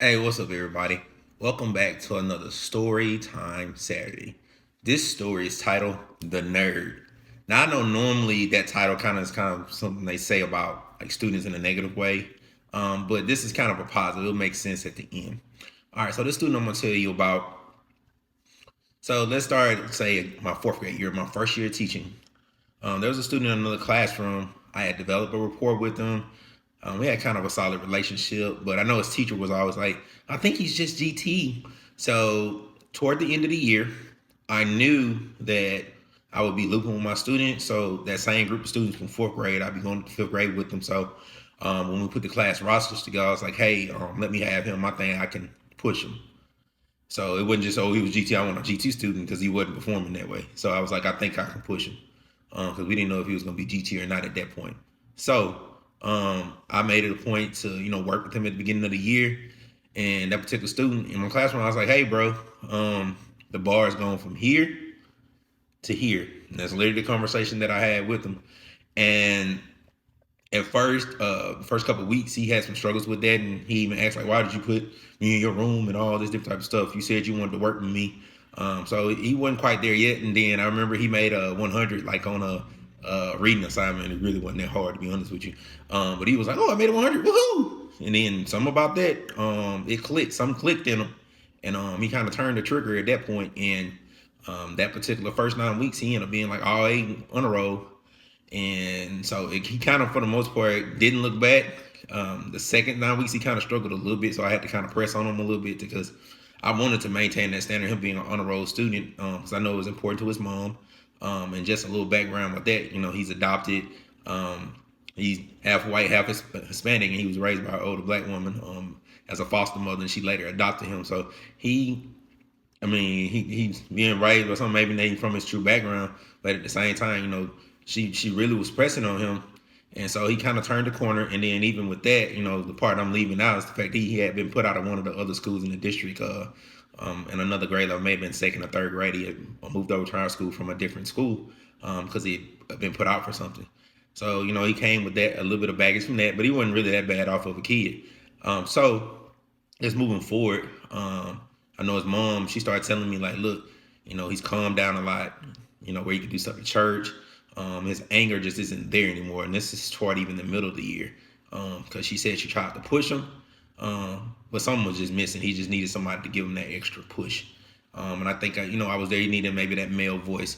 Hey, what's up, everybody? Welcome back to another Story Time Saturday. This story is titled "The Nerd." Now, I know normally that title kind of something they say about like students in a negative way, but this is kind of a positive. It'll make sense at the end. All right, so this student I'm gonna tell you about. So let's start, say, my fourth grade year, my first year of teaching. There was a student in another classroom. I had developed a rapport with him. We had kind of a solid relationship, but I know his teacher was always like, I think he's just GT. So toward the end of the year, I knew that I would be looping with my students. So that same group of students from fourth grade, I'd be going to fifth grade with them. So when we put the class rosters together, I was like, hey, let me have him. I think I can push him. So it wasn't just, oh, he was GT. I want a GT student because he wasn't performing that way. So I was like, I think I can push him because we didn't know if he was going to be GT or not at that point. So I made it a point to, work with him at the beginning of the year. And that particular student in my classroom, I was like, hey, bro, the bar is going from here to here. And that's literally the conversation that I had with him. And at first, the first couple of weeks, he had some struggles with that, and he even asked like, "Why did you put me in your room and all this different type of stuff? You said you wanted to work with me." So he wasn't quite there yet. And then I remember he made a 100 like on a reading assignment. It really wasn't that hard to be honest with you. But he was like, "Oh, I made a 100, woohoo!" And then something about that, it clicked. Something clicked in him, and he kind of turned the trigger at that point. And that particular first 9 weeks, he ended up being like all eight on a roll, and so he kind of, for the most part, didn't look back. The second 9 weeks, he kind of struggled a little bit, so I had to kind of press on him a little bit because I wanted to maintain that standard, him being an honor roll student, because I know it was important to his mom. And just a little background with that, he's adopted. He's half white, half Hispanic, and he was raised by an older black woman as a foster mother, and she later adopted him. So he's being raised by something maybe not from his true background, but at the same time, she really was pressing on him, and so he kind of turned the corner. And then even with that, the part I'm leaving out is the fact that he had been put out of one of the other schools in the district. In another grade level, may have been second or third grade. He had moved over to our school from a different school because he had been put out for something. So he came with that, a little bit of baggage from that, but he wasn't really that bad off of a kid. So just moving forward, I know his mom, she started telling me like, look, he's calmed down a lot, where he could do stuff at church. His anger just isn't there anymore. And this is toward even the middle of the year. Because she said she tried to push him, but something was just missing. He just needed somebody to give him that extra push. And I think, I was there. He needed maybe that male voice.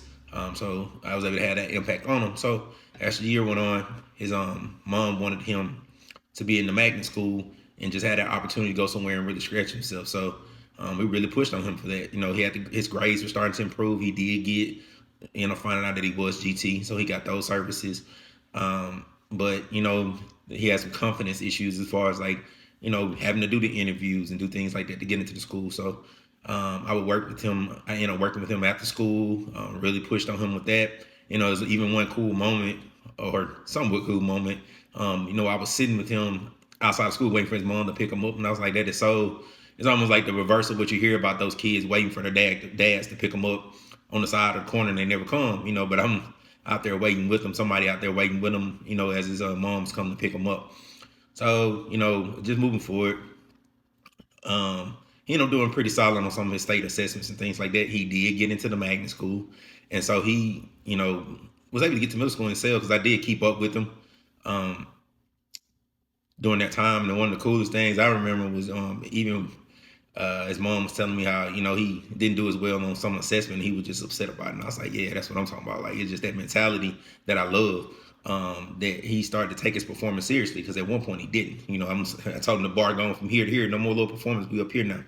So I was able to have that impact on him. So as the year went on, his mom wanted him to be in the magnet school and just had that opportunity to go somewhere and really scratch himself. So we really pushed on him for that. He had his grades were starting to improve. He did get, finding out that he was GT, so he got those services. But he had some confidence issues as far as like, having to do the interviews and do things like that to get into the school. So I would work with him. I ended up working with him after school. Really pushed on him with that. There's even one cool moment, or somewhat cool moment. I was sitting with him outside of school waiting for his mom to pick him up, and I was like, that is so. It's almost like the reverse of what you hear about those kids waiting for their dads to pick them up on the side of the corner and they never come. But I'm out there waiting with them. Somebody out there waiting with him. As his moms come to pick him up. So just moving forward. He ended up doing pretty solid on some of his state assessments and things like that. He did get into the magnet school, and so he, was able to get to middle school and excel because I did keep up with him during that time. And one of the coolest things I remember was even his mom was telling me how he didn't do as well on some assessment. He was just upset about it, and I was like, yeah, that's what I'm talking about. Like, it's just that mentality that I love. That he started to take his performance seriously, because at one point he didn't. I told him the bar going from here to here, no more low performance. We up here now,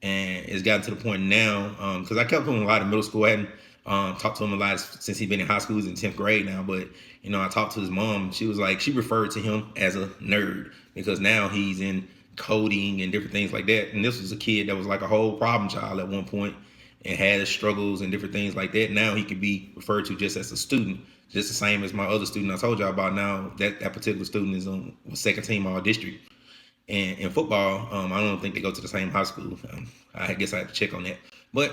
and it's gotten to the point now because I kept him a lot in middle school. I hadn't talked to him a lot since he'd been in high school. He's in 10th grade now, but I talked to his mom. She was like, she referred to him as a nerd because now he's in coding and different things like that. And this was a kid that was like a whole problem child at one point and had struggles and different things like that. Now he could be referred to just as a student, just the same as my other student I told y'all about. Now that particular student is on second team all district. And in football, I don't think they go to the same high school. I guess I have to check on that. But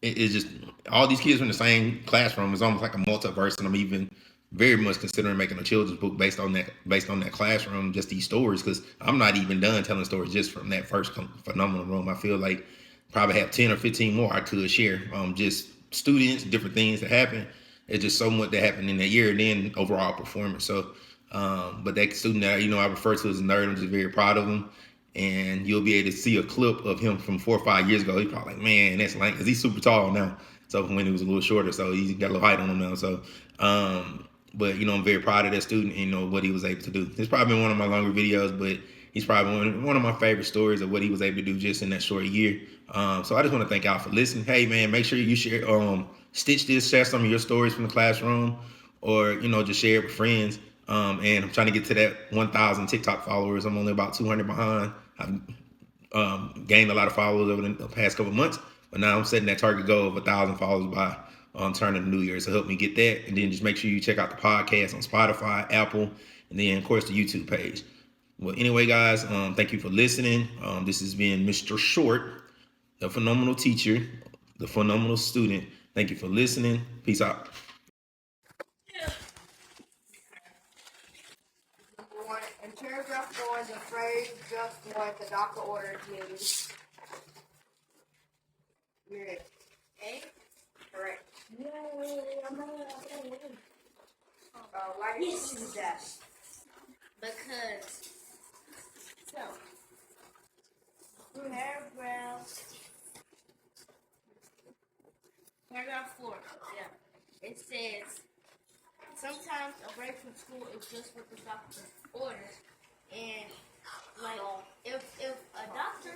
it's just all these kids are in the same classroom. It's almost like a multiverse, and I'm even very much considering making a children's book based on that classroom, just these stories. Because I'm not even done telling stories just from that first phenomenal room. I feel like probably have 10 or 15 more I could share. Just students, different things that happen. It's just so much that happened in that year, and then overall performance. So, but that student that I refer to as a nerd, I'm just very proud of him. And you'll be able to see a clip of him from 4 or 5 years ago. He's probably like, man, that's lame, because he's super tall now. So when he was a little shorter, so he's got a little height on him now. So, but I'm very proud of that student and what he was able to do. It's probably been one of my longer videos, but he's probably one of my favorite stories of what he was able to do just in that short year. So I just want to thank y'all for listening. Hey man, make sure you share, stitch this, share some of your stories from the classroom, or just share it with friends. And I'm trying to get to that 1,000 TikTok followers. I'm only about 200 behind. I've gained a lot of followers over the past couple of months, but now I'm setting that target goal of 1,000 followers by turn of the new year. So help me get that, and then just make sure you check out the podcast on Spotify, Apple, and then of course the YouTube page. Well, anyway, guys, thank you for listening. This has been Mr. Short, the phenomenal teacher, the phenomenal student. Thank you for listening. Peace out. In paragraph 4, the phrase "just what the doctor ordered" means. You're A? Correct. Why did you choose that? Because, so, paragraph 4, yeah. It says, sometimes a break from school is just what the doctor orders. And, like, if a doctor